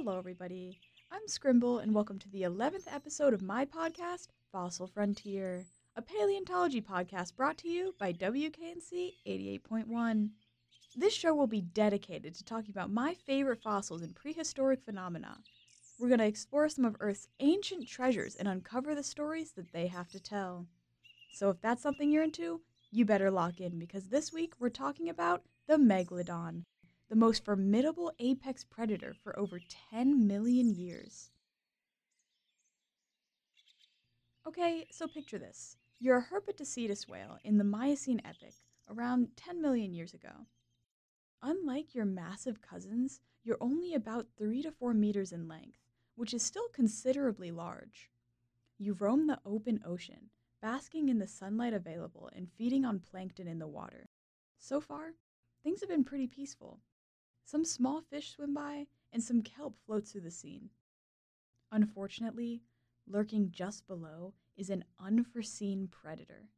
Hello, everybody. I'm Scrimble, and welcome to the 11th episode of my podcast, Fossil Frontier, a paleontology podcast brought to you by WKNC 88.1. This show will be dedicated to talking about my favorite fossils and prehistoric phenomena. We're going to explore some of Earth's ancient treasures and uncover the stories that they have to tell. So if that's something you're into, you better lock in, because this week we're talking about the Megalodon, the most formidable apex predator for over 10 million years. Okay, so picture this. You're a Herpetocetus whale in the Miocene epoch, around 10 million years ago. Unlike your massive cousins, you're only about 3 to 4 meters in length, which is still considerably large. You roam the open ocean, basking in the sunlight available and feeding on plankton in the water. So far, things have been pretty peaceful. Some small fish swim by, and some kelp floats through the scene. Unfortunately, lurking just below is an unforeseen predator.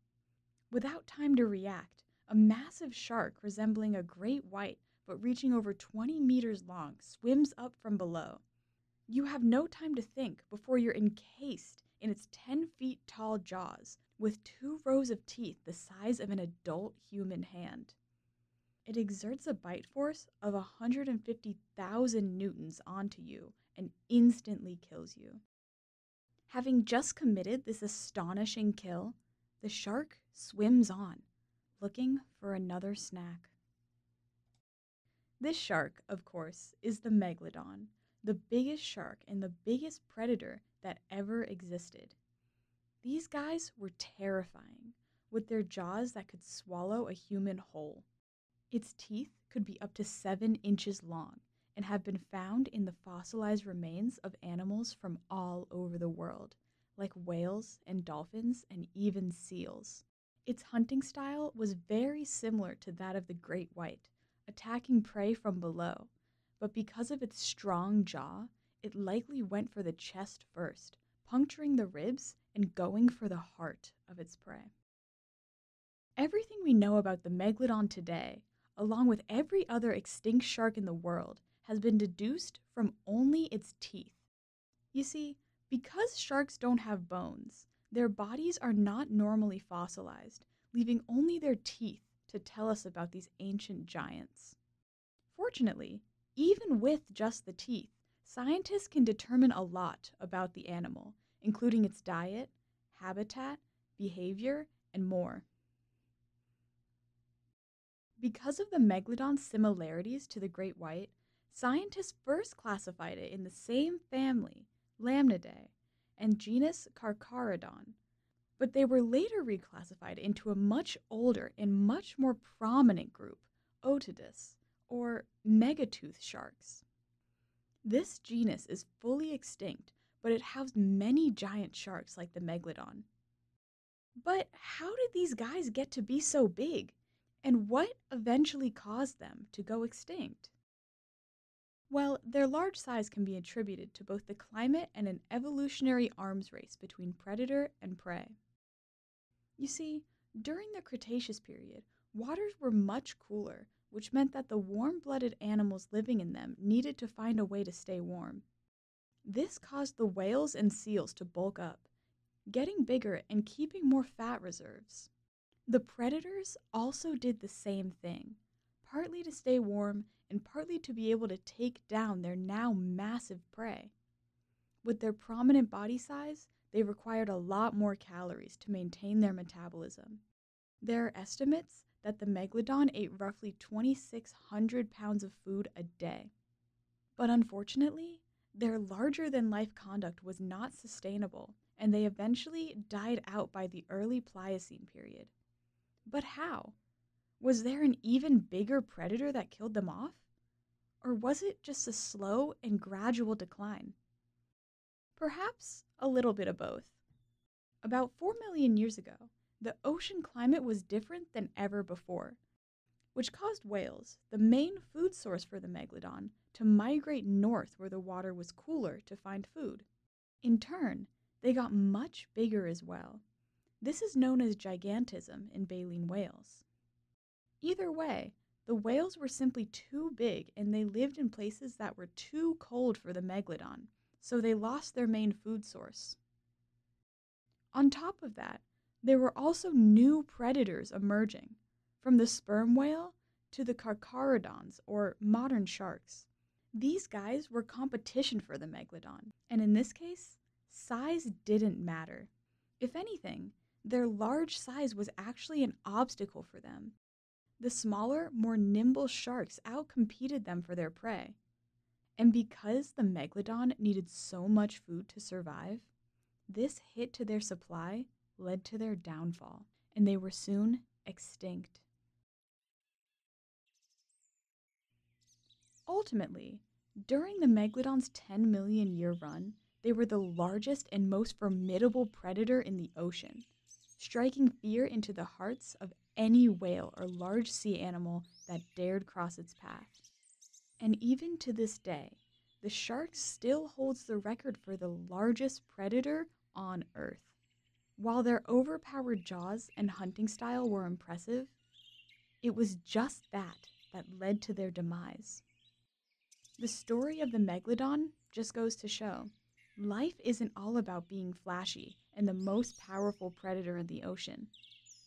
Without time to react, a massive shark resembling a great white but reaching over 20 meters long swims up from below. You have no time to think before you're encased in its 10 feet tall jaws with 2 rows of teeth the size of an adult human hand. It exerts a bite force of 150,000 newtons onto you and instantly kills you. Having just committed this astonishing kill, the shark swims on, looking for another snack. This shark, of course, is the Megalodon, the biggest shark and the biggest predator that ever existed. These guys were terrifying, with their jaws that could swallow a human whole. Its teeth could be up to 7 inches long and have been found in the fossilized remains of animals from all over the world, like whales and dolphins and even seals. Its hunting style was very similar to that of the great white, attacking prey from below, but because of its strong jaw, it likely went for the chest first, puncturing the ribs and going for the heart of its prey. Everything we know about the Megalodon today, along with every other extinct shark in the world, has been deduced from only its teeth. You see, because sharks don't have bones, their bodies are not normally fossilized, leaving only their teeth to tell us about these ancient giants. Fortunately, even with just the teeth, scientists can determine a lot about the animal, including its diet, habitat, behavior, and more. Because of the Megalodon's similarities to the great white, scientists first classified it in the same family, Lamnidae, and genus Carcharodon, but they were later reclassified into a much older and much more prominent group, Otodus, or megatooth sharks. This genus is fully extinct, but it housed many giant sharks like the Megalodon. But how did these guys get to be so big? And what eventually caused them to go extinct? Well, their large size can be attributed to both the climate and an evolutionary arms race between predator and prey. You see, during the Cretaceous period, waters were much cooler, which meant that the warm-blooded animals living in them needed to find a way to stay warm. This caused the whales and seals to bulk up, getting bigger and keeping more fat reserves. The predators also did the same thing, partly to stay warm and partly to be able to take down their now massive prey. With their prominent body size, they required a lot more calories to maintain their metabolism. There are estimates that the Megalodon ate roughly 2,600 pounds of food a day. But unfortunately, their larger-than-life conduct was not sustainable, and they eventually died out by the early Pliocene period. But how? Was there an even bigger predator that killed them off? Or was it just a slow and gradual decline? Perhaps a little bit of both. About 4 million years ago, the ocean climate was different than ever before, which caused whales, the main food source for the Megalodon, to migrate north where the water was cooler to find food. In turn, they got much bigger as well. This is known as gigantism in baleen whales. Either way, The whales were simply too big and they lived in places that were too cold for the megalodon, so they lost their main food source. On top of that, there were also new predators emerging, from the sperm whale to the carcharodons, or modern sharks. These guys were competition for the megalodon, and in this case, size didn't matter. If anything, their large size was actually an obstacle for them. The smaller, more nimble sharks outcompeted them for their prey. And because the megalodon needed so much food to survive, this hit to their supply led to their downfall, and they were soon extinct. Ultimately, during the megalodon's 10 million year run, they were the largest and most formidable predator in the ocean, striking fear into the hearts of any whale or large sea animal that dared cross its path. And even to this day, the shark still holds the record for the largest predator on Earth. While their overpowered jaws and hunting style were impressive, it was just that led to their demise. The story of the megalodon just goes to show life isn't all about being flashy and the most powerful predator in the ocean,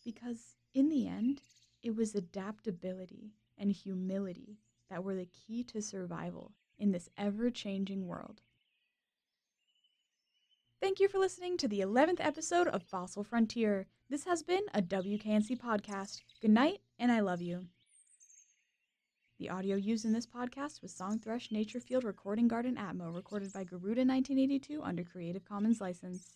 because in the end, it was adaptability and humility that were the key to survival in this ever-changing world. Thank you for listening to the 11th episode of Fossil Frontier. This has been a WKNC podcast. Good night, and I love you. The audio used in this podcast was Song Thrush Nature Field Recording Garden Atmo, recorded by Garuda 1982 under Creative Commons license.